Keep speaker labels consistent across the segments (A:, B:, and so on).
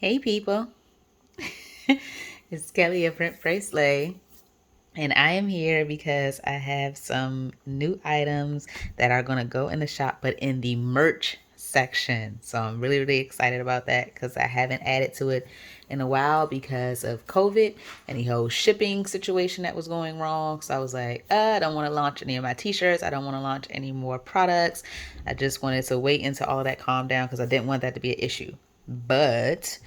A: Hey people, it's Kelly of printprayslay, and I am here because I have some new items that are going to go in the shop, but in the merch section. So I'm really excited about that because I haven't added to it in a while because of COVID and the whole shipping situation that was going wrong. So I was like, I don't want to launch any of my t-shirts. I don't want to launch any more products. I just wanted to wait until all of that calmed down because I didn't want that to be an issue. But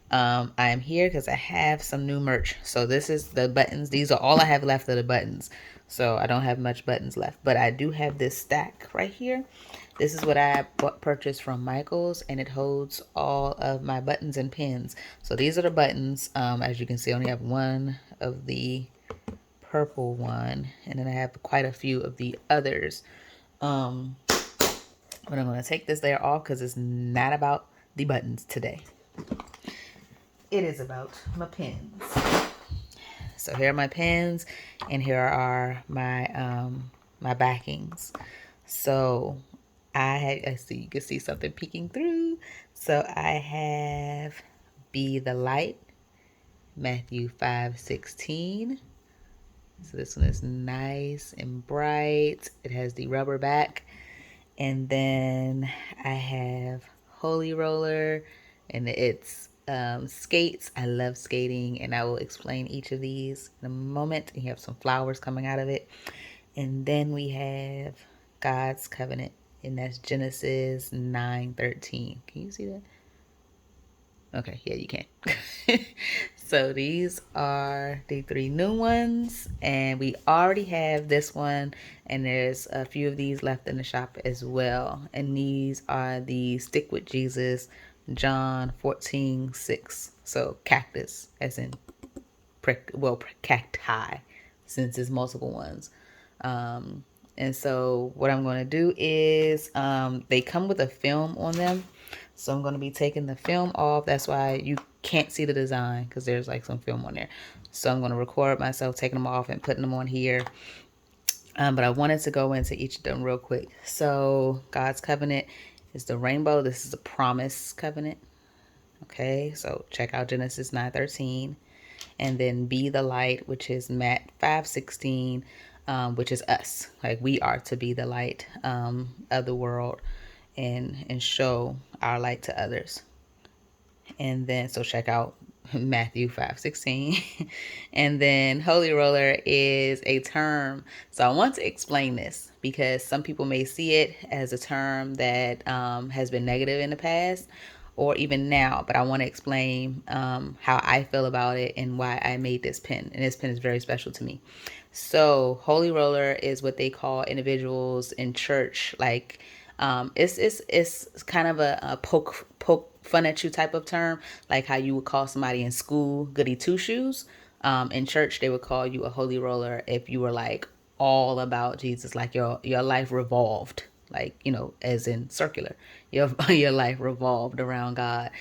A: I am here because I have some new merch. So this is the buttons. These are all I have left of the buttons. So I don't have much buttons left, but I do have this stack right here. This is what I purchased from Michael's, and it holds all of my buttons and pins. So these are the buttons. As you can see, I only have one of the purple one, and then I have quite a few of the others. But I'm going to take this layer off because it's not about the buttons today. It is about my pins. So here are my pins, and here are my backings. So I see, you can see something peeking through. So I have Be the Light, Matthew 5:16. So this one is nice and bright. It has the rubber back. And then I have Holy Roller, and it's skates. I love skating, and I will explain each of these in a moment. You have some flowers coming out of it. And then we have God's Covenant, and that's Genesis 9:13. Can you see that? Okay, yeah, you can. So these are the three new ones, and we already have this one, and there's a few of these left in the shop as well. And these are the Stick with Jesus, John 14:6. So cactus, as in cacti, since it's multiple ones. And so what I'm going to do is they come with a film on them. So I'm going to be taking the film off. That's why you can't see the design, because there's like some film on there. So I'm going to record myself taking them off and putting them on here. But I wanted to go into each of them real quick. So God's Covenant is the rainbow. This is a promise covenant. Okay, so check out Genesis 9:13. And then Be the Light, which is Matt 5:16, which is us. Like, we are to be the light of the world and show our light to others. And then so check out Matthew 5:16. And then Holy Roller is a term. So I want to explain this because some people may see it as a term that has been negative in the past or even now, but I want to explain how I feel about it and why I made this pin. And this pin is very special to me. So Holy Roller is what they call individuals in church, like it's kind of a poke fun at you type of term, like how you would call somebody in school goody-two-shoes. In church, they would call you a holy roller if you were like all about Jesus, like your life revolved, like, you know, as in circular. Your life revolved around God,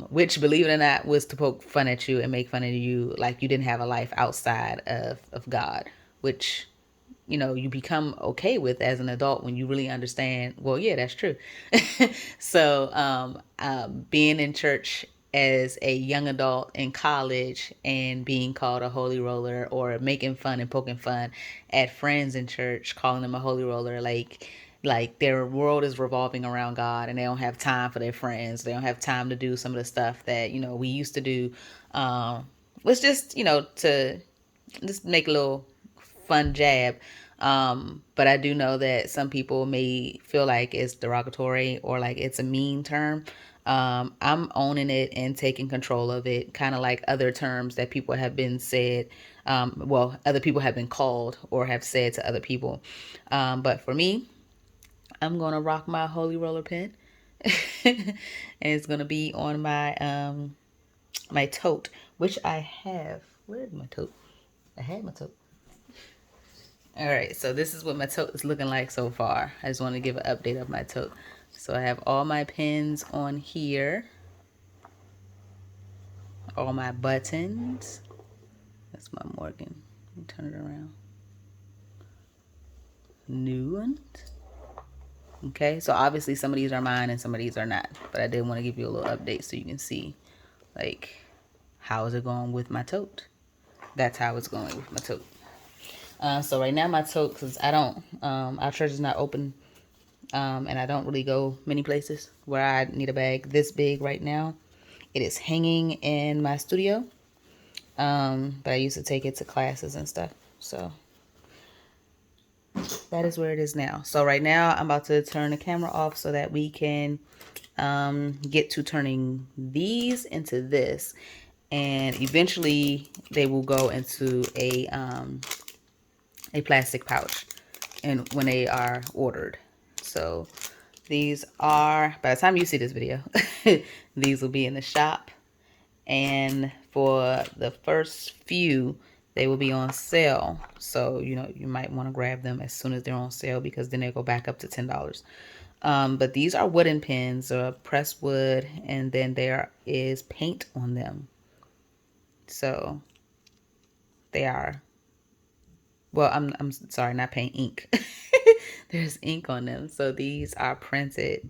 A: which, believe it or not, was to poke fun at you and make fun of you, like you didn't have a life outside of God, which, you know, you become okay with as an adult when you really understand, well, yeah, that's true. So being in church as a young adult in college and being called a holy roller, or making fun and poking fun at friends in church, calling them a holy roller, like their world is revolving around God and they don't have time for their friends. They don't have time to do some of the stuff that, you know, we used to do. Was just, you know, to just make a little fun jab. But I do know that some people may feel like it's derogatory or like it's a mean term. I'm owning it and taking control of it, kind of like other terms that people have been said. Other people have been called or have said to other people. But for me, I'm gonna rock my holy roller pin, and it's gonna be on my tote, which I have. Where's my tote? I had my tote. All right, so this is what my tote is looking like so far. I just want to give an update of my tote. So I have all my pins on here, all my buttons. That's my Morgan. Let me turn it around. New ones. Okay, so obviously some of these are mine and some of these are not, but I did want to give you a little update so you can see Like, how is it going with my tote? That's how it's going with my tote. So right now my tote, because I don't, our church is not open, and I don't really go many places where I need a bag this big right now. It is hanging in my studio, but I used to take it to classes and stuff. So that is where it is now. So right now I'm about to turn the camera off so that we can get to turning these into this, and eventually they will go into a plastic pouch and when they are ordered. So these are, by the time you see this video, these will be in the shop, and for the first few they will be on sale. So you know, you might want to grab them as soon as they're on sale, because then they go back up to $10. But these are wooden pens, pressed wood, and then there is paint on them. So they are, well, I'm sorry, not paint, ink. There's ink on them. So these are printed,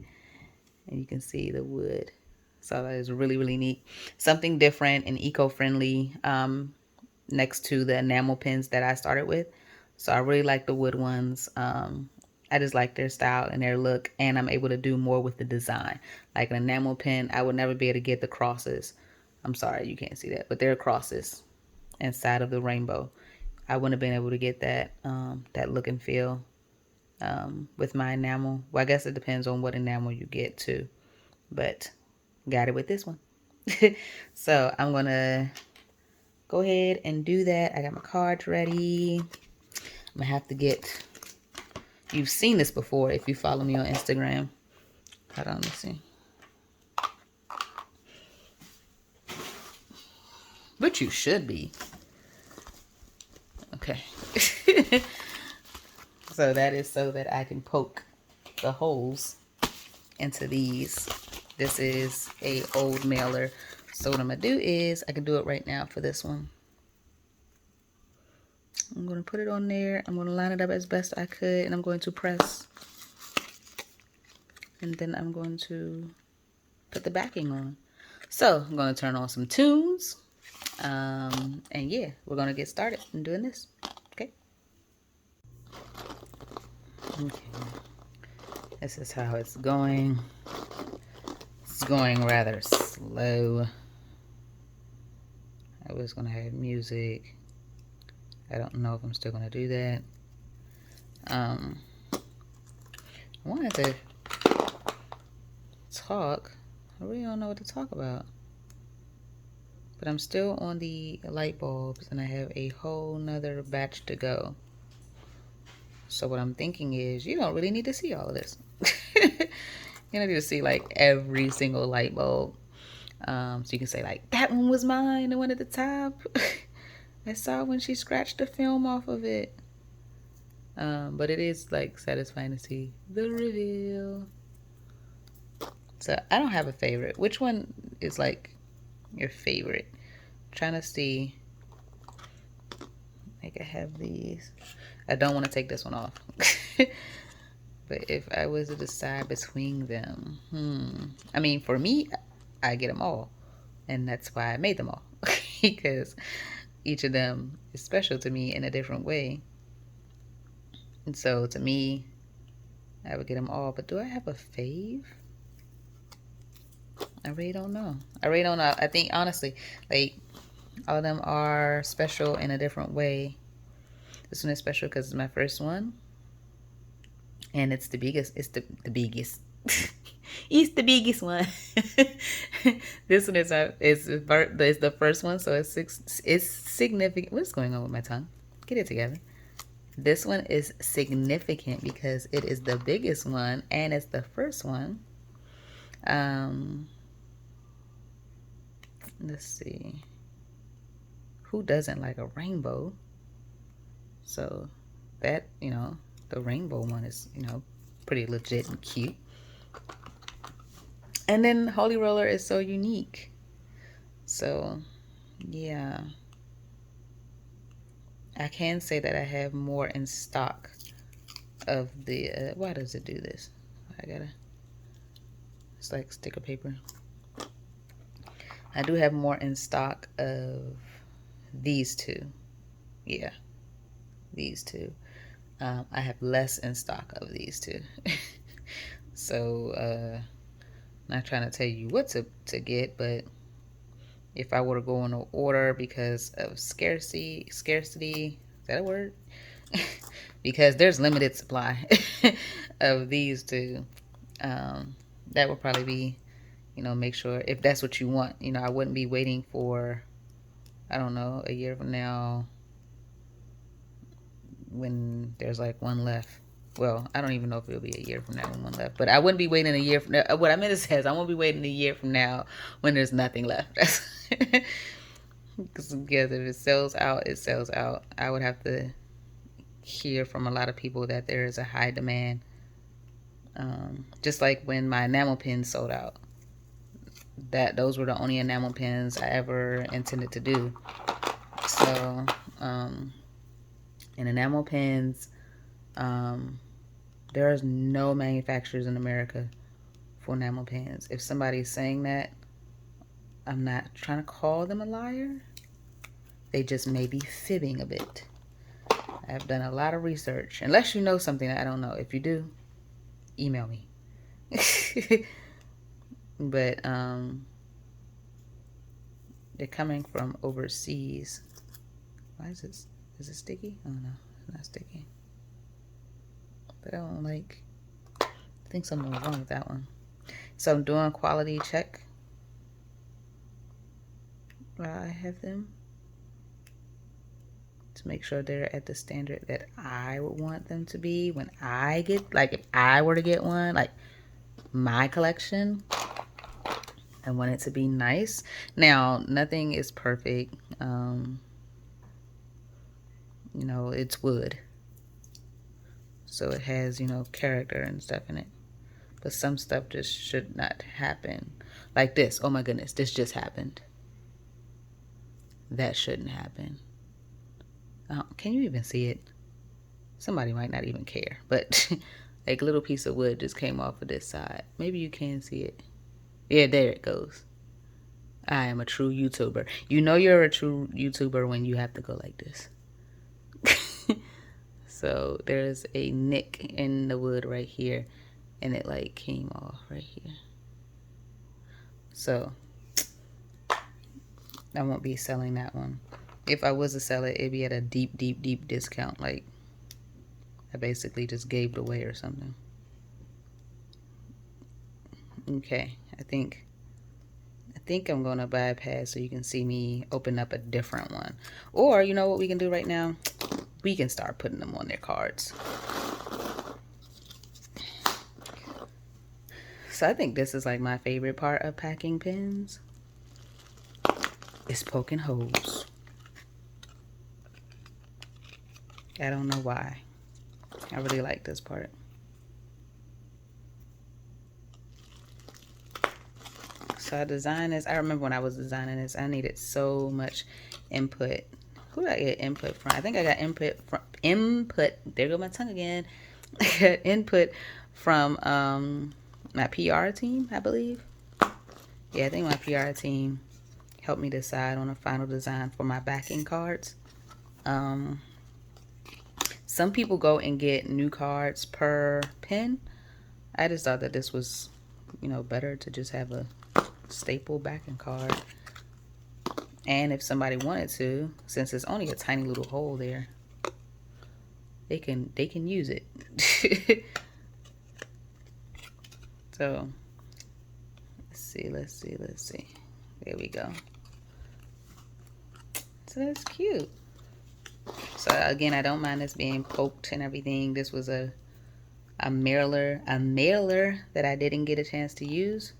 A: and you can see the wood. So that is really, really neat. Something different and eco-friendly, next to the enamel pens that I started with. So I really like the wood ones. I just like their style and their look, and I'm able to do more with the design. Like an enamel pen, I would never be able to get the crosses. I'm sorry, you can't see that, but there are crosses inside of the rainbow. I wouldn't have been able to get that that look and feel with my enamel. Well, I guess it depends on what enamel you get too, but got it with this one. So I'm gonna go ahead and do that. I got my cards ready. I'm gonna have to get, you've seen this before if you follow me on Instagram. Hold on, let's see. But you should be. Okay. So that is so that I can poke the holes into these. This is a old mailer. So what I'm gonna do is, I can do it right now for this one. I'm gonna put it on there. I'm gonna line it up as best I could, and I'm going to press. And then I'm going to put the backing on. So I'm gonna turn on some tunes. And yeah, we're gonna get started in doing this. Okay. Okay. This is how it's going. It's going rather slow. I was gonna have music. I don't know if I'm still gonna do that. I wanted to talk. I really don't know what to talk about. But I'm still on the light bulbs, and I have a whole nother batch to go. So what I'm thinking is, you don't really need to see all of this. You don't need to see like every single light bulb. So you can say like, that one was mine, the one at the top. I saw when she scratched the film off of it. But it is like satisfying to see the reveal. So I don't have a favorite. Which one is like your favorite? I'm trying to see. Like, I have these. I don't want to take this one off. But if I was to decide between them, I mean, for me, I get them all. And that's why I made them all. Because each of them is special to me in a different way. And so to me, I would get them all. But do I have a fave? I really don't know. I really don't know. I think, honestly, like, all of them are special in a different way. This one is special because it's my first one. And it's the biggest. It's the biggest. It's the biggest one. This one is the first one, so it's significant. What's going on with my tongue? Get it together. This one is significant because it is the biggest one and it's the first one. Let's see. Who doesn't like a rainbow? So that, you know, the rainbow one is, you know, pretty legit and cute. And then Holy Roller is so unique. So, yeah. I can say that I have more in stock of the, why does it do this? It's like sticker paper. I do have more in stock of these two. Yeah, these two. I have less in stock of these two. So, not trying to tell you what to get, but if I were to go in order because of scarcity, is that a word? Because there's limited supply of these two. That would probably be, make sure if that's what you want. I wouldn't be waiting for, I don't know, a year from now when there's like one left. Well, I don't even know if it'll be a year from now when one left, but I wouldn't be waiting a year from now. What I meant to say is I won't be waiting a year from now when there's nothing left. Because if it sells out, it sells out. I would have to hear from a lot of people that there is a high demand. Just like when my enamel pins sold out. Those were the only enamel pins I ever intended to do. So, in enamel pins, there is no manufacturers in America for enamel pins. If somebody's saying that, I'm not trying to call them a liar. They just may be fibbing a bit. I've done a lot of research. Unless you know something that I don't know. If you do, email me. But they're coming from overseas. Why is this? Is it sticky? Oh no, it's not sticky. But I don't like. I think something was wrong with that one. So I'm doing a quality check while I have them to make sure they're at the standard that I would want them to be when I get, like, if I were to get one, like my collection, I want it to be nice. Now, nothing is perfect. It's wood. So it has, character and stuff in it. But some stuff just should not happen. Like this. Oh my goodness, this just happened. That shouldn't happen. Can you even see it? Somebody might not even care. But like a little piece of wood just came off of this side. Maybe you can see it. Yeah, there it goes. I am a true YouTuber. You know you're a true YouTuber when you have to go like this. So there's a nick in the wood right here. And it like came off right here. So I won't be selling that one. If I was to sell it, it'd be at a deep, deep, deep discount. Like I basically just gave it away or something. Okay, I think I'm gonna bypass so you can see me open up a different one. Or you know what we can do right now? We can start putting them on their cards. So I think this is like my favorite part of packing pins. It's poking holes. I don't know why. I really like this part. So I designed this. I remember when I was designing this, I needed so much input. Who did I get input from? I think I got input from there go my tongue again. I got input from my PR team, I believe. Yeah, I think my PR team helped me decide on a final design for my backing cards. Some people go and get new cards per pin. I just thought that this was, better to just have a staple backing card. And if somebody wanted to, since it's only a tiny little hole there, they can use it. So let's see. There we go. So that's cute. So again, I don't mind this being poked and everything. This was a mailer that I didn't get a chance to use.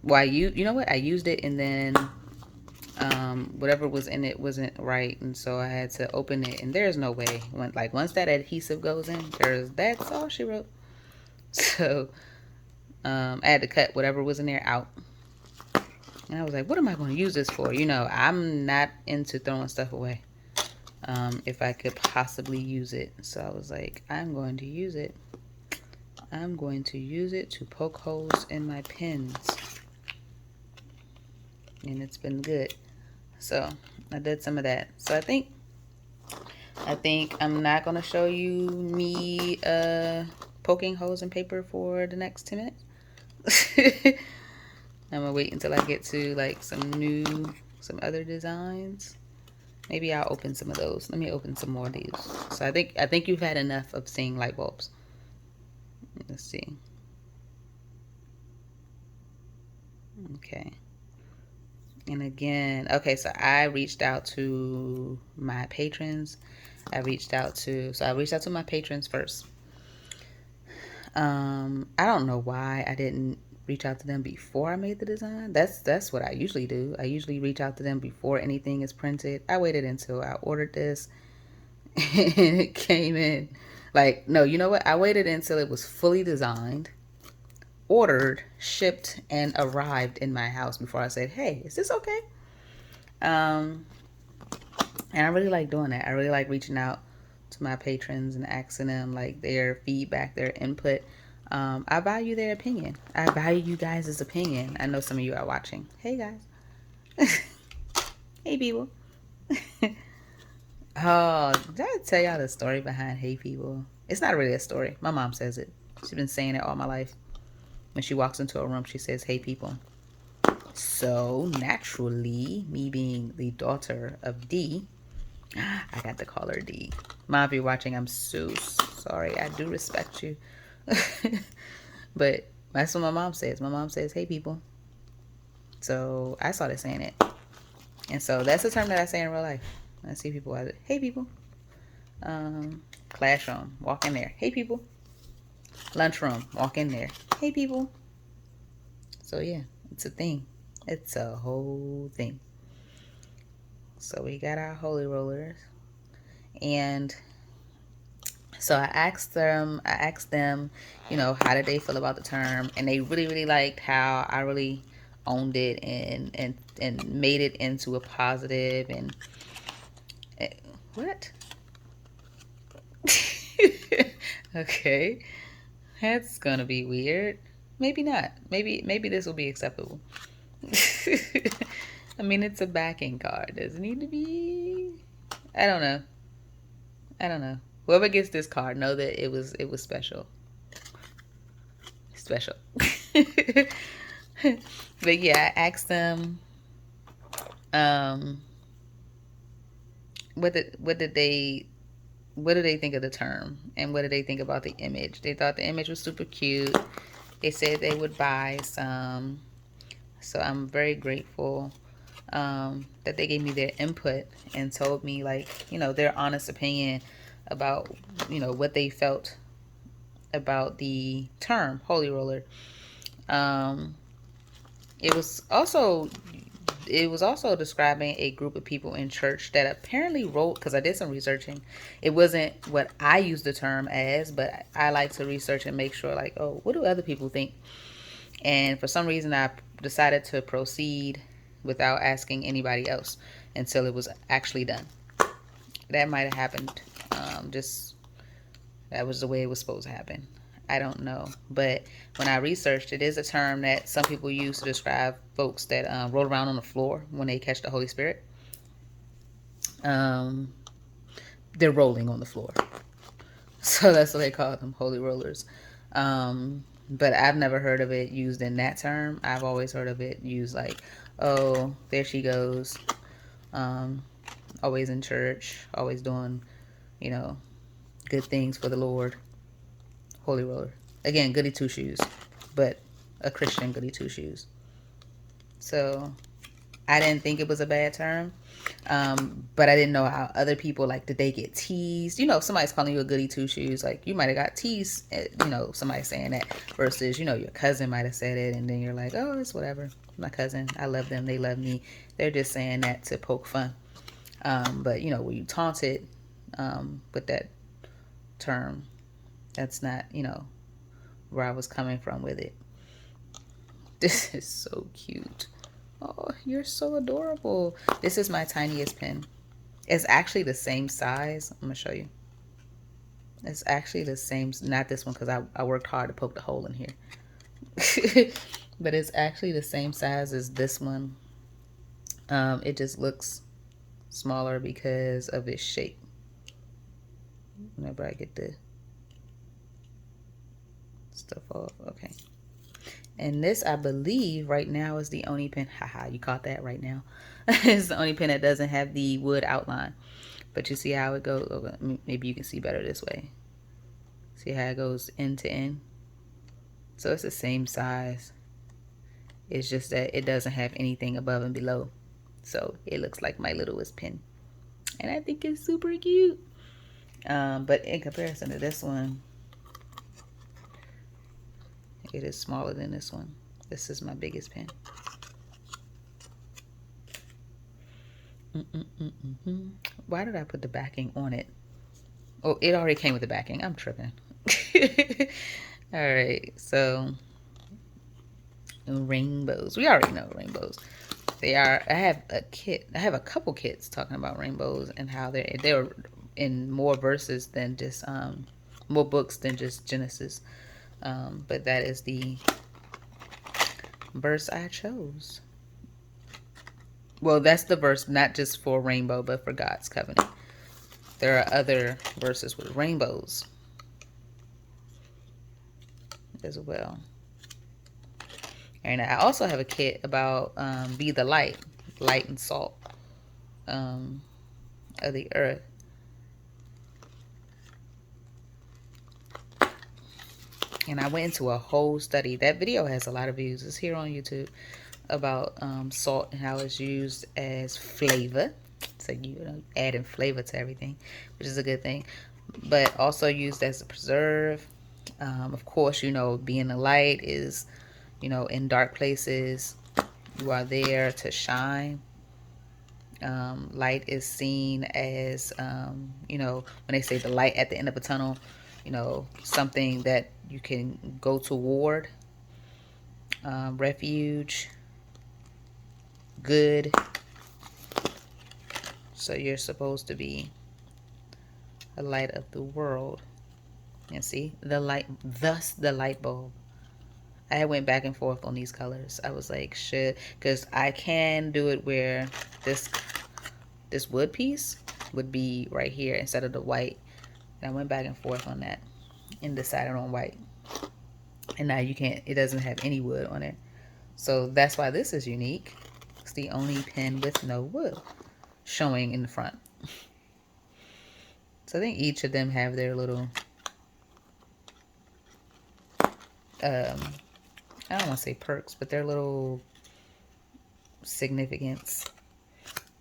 A: Well, you know what? I used it and then whatever was in it wasn't right, and so I had to open it. And there's no way once that adhesive goes in, that's all she wrote. So I had to cut whatever was in there out. And I was like, what am I going to use this for? I'm not into throwing stuff away. If I could possibly use it. So I was like, I'm going to use it. I'm going to use it to poke holes in my pins. and it's been good. So I did some of that. So I think I'm not gonna show you me poking holes in paper for the next 10 minutes. I'm gonna wait until I get to like some other designs. Maybe I'll open some of those. Let me open some more of these. So I think you've had enough of seeing light bulbs. Let's see. Okay. And again, okay, so I reached out to my patrons. I reached out to my patrons first. I don't know why I didn't reach out to them before I made the design. That's what I usually do. I usually reach out to them before anything is printed. I waited until I ordered this and it came in. Like, no, you know what? I waited until it was fully designed, ordered, shipped, and arrived in my house before I said, "Hey, is this okay?" And I really like doing that. I really like reaching out to my patrons and asking them like their feedback, their input. I value their opinion. I value you guys' opinion. I know some of you are watching. Hey guys. Hey people. Oh, did I tell y'all the story behind hey people? It's not really a story. My mom says it. She's been saying it all my life. When she walks into a room, she says, "Hey people." So naturally, me being the daughter of D, I got to call her D. Mom, if you're watching, I'm so sorry. I do respect you. But that's what my mom says. My mom says, "Hey people." So I started saying it. And so that's the term that I say in real life. I see people, I say, "Hey people." Classroom, walk in there. "Hey people." Lunchroom, walk in there. "Hey people." So yeah, it's a thing. It's a whole thing. So we got our holy rollers. And so I asked them, you know, how did they feel about the term? And they really, really liked how I really owned it and made it into a positive and what? Okay. That's gonna be weird. Maybe not. Maybe this will be acceptable. I mean, it's a backing card. Does it need to be? I don't know. I don't know. Whoever gets this card, know that it was special. Special. But yeah, I asked them what did they think of the term and what did they think about the image. They thought the image was super cute. They said they would buy some. So I'm very grateful that they gave me their input and told me, like, you know, their honest opinion about, you know, what they felt about the term holy roller. It was also describing a group of people in church that apparently wrote, because I did some researching. It wasn't what I use the term as, but I like to research and make sure, like, oh, what do other people think? And for some reason, I decided to proceed without asking anybody else until it was actually done. That might have happened. Just that was the way it was supposed to happen. I don't know. But when I researched, it is a term that some people use to describe folks that roll around on the floor when they catch the Holy Spirit. They're rolling on the floor. So that's what they call them, holy rollers. But I've never heard of it used in that term. I've always heard of it used like, oh, there she goes. Always in church, always doing, you know, good things for the Lord. Holy roller. Again, goody-two-shoes, but a Christian goody-two-shoes. So I didn't think it was a bad term. But I didn't know how other people, like, did they get teased? You know, if somebody's calling you a goody-two-shoes, like, you might have got teased, you know, somebody saying that, versus, you know, your cousin might have said it, and then you're like, oh, it's whatever. My cousin, I love them, they love me. They're just saying that to poke fun. But, you know, when you taunted with that term, that's not, you know, where I was coming from with it. This is so cute. Oh, you're so adorable. This is my tiniest pen. It's actually the same size. I'm going to show you. It's actually the same. Not this one, because I worked hard to poke the hole in here. But it's actually the same size as this one. It just looks smaller because of its shape. Whenever I get the stuff off. Okay. And this, I believe, right now is the only pen. Haha, you caught that right now. It's the only pen that doesn't have the wood outline. But you see how it goes? Maybe you can see better this way. See how it goes end to end? So it's the same size. It's just that it doesn't have anything above and below. So it looks like my littlest pen. And I think it's super cute. But in comparison to this one, it is smaller than this one. This is my biggest pen. Why did I put the backing on it? Oh, it already came with the backing. I'm tripping. All right, so rainbows. We already know rainbows. They are. I have a kit. I have a couple kits talking about rainbows and how they're in more verses than just more books than just Genesis. But that is the verse I chose. Well, that's the verse not just for rainbow, but for God's covenant. There are other verses with rainbows as well. And I also have a kit about be the light and salt of the earth. And I went into a whole study. That video has a lot of views. It's here on YouTube about salt and how it's used as flavor. So adding flavor to everything, which is a good thing. But also used as a preserve. Of course, being a light is, in dark places, you are there to shine. Light is seen as, when they say the light at the end of a tunnel, something that you can go toward, refuge, good. So you're supposed to be a light of the world. And see, the light, thus the light bulb. I went back and forth on these colors. I was like, because I can do it where this wood piece would be right here instead of the white. And I went back and forth on that and decided on white. And now you can't, it doesn't have any wood on it. So that's why this is unique. It's the only pen with no wood showing in the front. So I think each of them have their little, I don't want to say perks, but their little significance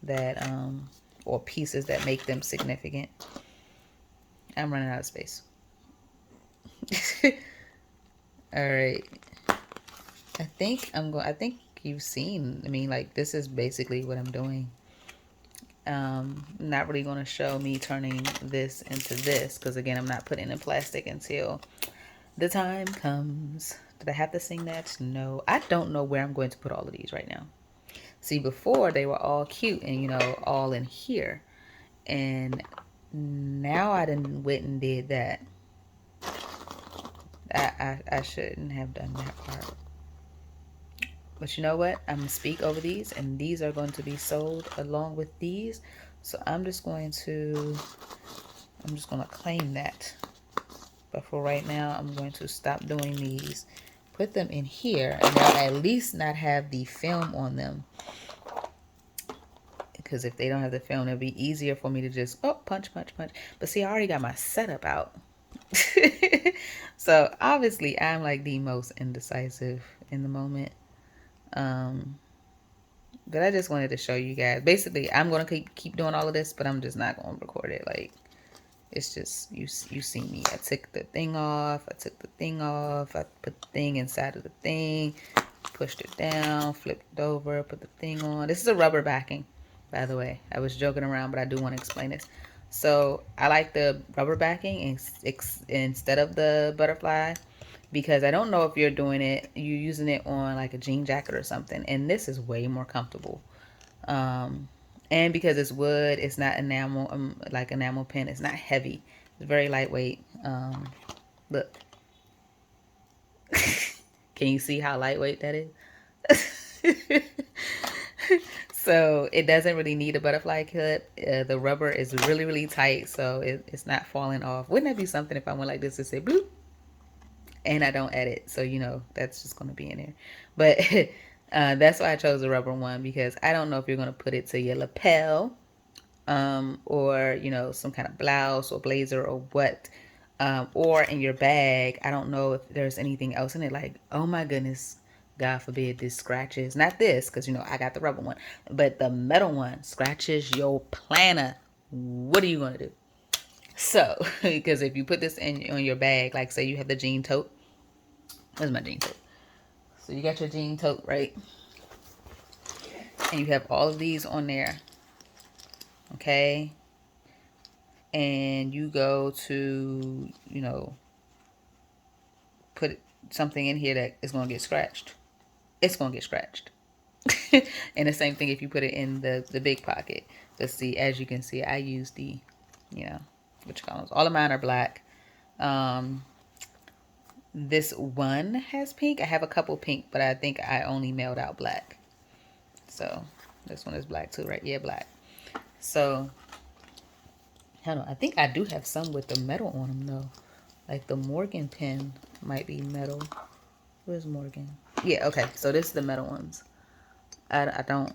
A: that, or pieces that make them significant. I'm running out of space. All right. I think you've seen, like this is basically what I'm doing. Not really going to show me turning this into this, because again, I'm not putting it in plastic until the time comes. Did I have to sing that? No. I don't know where I'm going to put all of these right now. See, before they were all cute and, all in here. And now I done went and did that. I shouldn't have done that part. But you know what? I'm going to speak over these, and these are going to be sold along with these. So I'm just going to claim that. But for right now, I'm going to stop doing these. Put them in here, and they'll at least not have the film on them. Because if they don't have the film, it'll be easier for me to just, punch. But see, I already got my setup out. So obviously, I'm like the most indecisive in the moment. But I just wanted to show you guys. Basically, I'm going to keep doing all of this, but I'm just not going to record it. Like, it's just, you see me. I took the thing off. I put the thing inside of the thing. Pushed it down. Flipped it over. Put the thing on. This is a rubber backing, by the way. I was joking around, but I do want to explain this. So, I like the rubber backing instead of the butterfly. Because I don't know if you're doing it, you're using it on like a jean jacket or something. And this is way more comfortable. And because it's wood, it's not enamel, like enamel pen. It's not heavy. It's very lightweight. Look. Can you see how lightweight that is? So it doesn't really need a butterfly clip. The rubber is really, really tight, so it's not falling off. Wouldn't that be something if I went like this and said bloop, and I don't edit? So you know that's just gonna be in there. But that's why I chose the rubber one, because I don't know if you're gonna put it to your lapel, or you know, some kind of blouse or blazer or what, or in your bag. I don't know if there's anything else in it. Like, oh my goodness, God forbid this scratches. Not this, because you know I got the rubber one, but the metal one scratches your planner. What are you gonna do? So, because if you put this in on your bag, like say you have the jean tote. Where's my jean tote? So you got your jean tote, right? And you have all of these on there. Okay. And you go to, you know, put something in here that is going to get scratched. It's going to get scratched. And the same thing if you put it in the big pocket. But see, as you can see, I use the, you know, which colors. All of mine are black. This one has pink. I have a couple pink, but I think I only mailed out black. So this one is black too, right? Yeah, black. So hold on. I think I do have some with the metal on them though. Like the Morgan pen might be metal. Where's Morgan? Yeah, okay. So this is the metal ones. I don't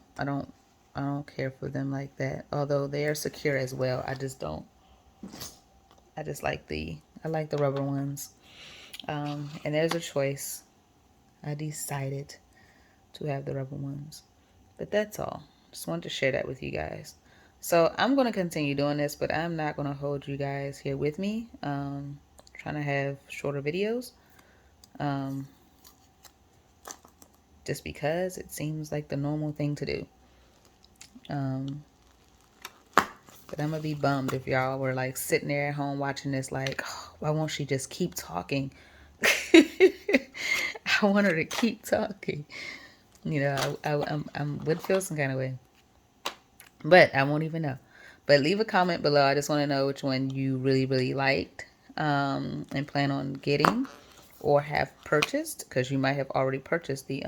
A: care for them like that. Although they are secure as well. I just don't. I just like I like the rubber ones. And there's a choice. I decided to have the rubber ones. But that's all. Just wanted to share that with you guys. So I'm going to continue doing this, but I'm not going to hold you guys here with me. Trying to have shorter videos. Just because it seems like the normal thing to do. But I'm going to be bummed if y'all were like sitting there at home watching this like, oh, why won't she just keep talking? I want her to keep talking. You know, I would feel some kind of way. But I won't even know. But leave a comment below. I just want to know which one you really, really liked, and plan on getting or have purchased, because you might have already purchased the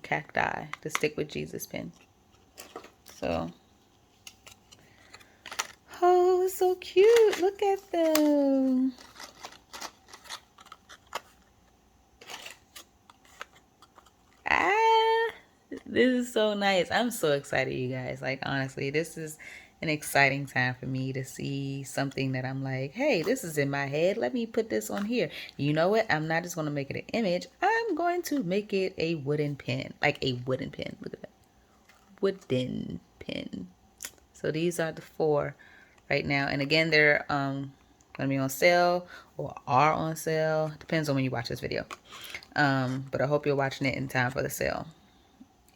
A: cacti, the Stick with Jesus pen. So, oh, it's so cute. Look at them. This is so nice. I'm so excited, you guys. Like, honestly, this is an exciting time for me to see something that I'm like, hey, this is in my head. Let me put this on here. You know what? I'm not just going to make it an image. I'm going to make it a wooden pen. Like a wooden pen. Look at that. Wooden pen. So these are the 4 right now. And again, they're going to be on sale or are on sale. Depends on when you watch this video. But I hope you're watching it in time for the sale.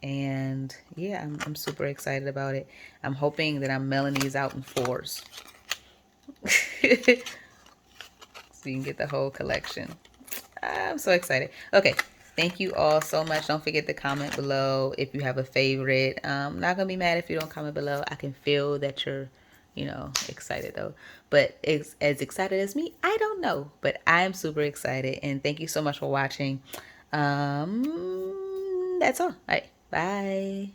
A: And yeah, I'm super excited about it. I'm hoping that I'm mailing these out in 4s. So you can get the whole collection. I'm so excited. Okay, thank you all so much. Don't forget to comment below if you have a favorite. I'm not going to be mad if you don't comment below. I can feel that you're, you know, excited though. But as excited as me, I don't know. But I'm super excited. And thank you so much for watching. That's all. All right. Bye.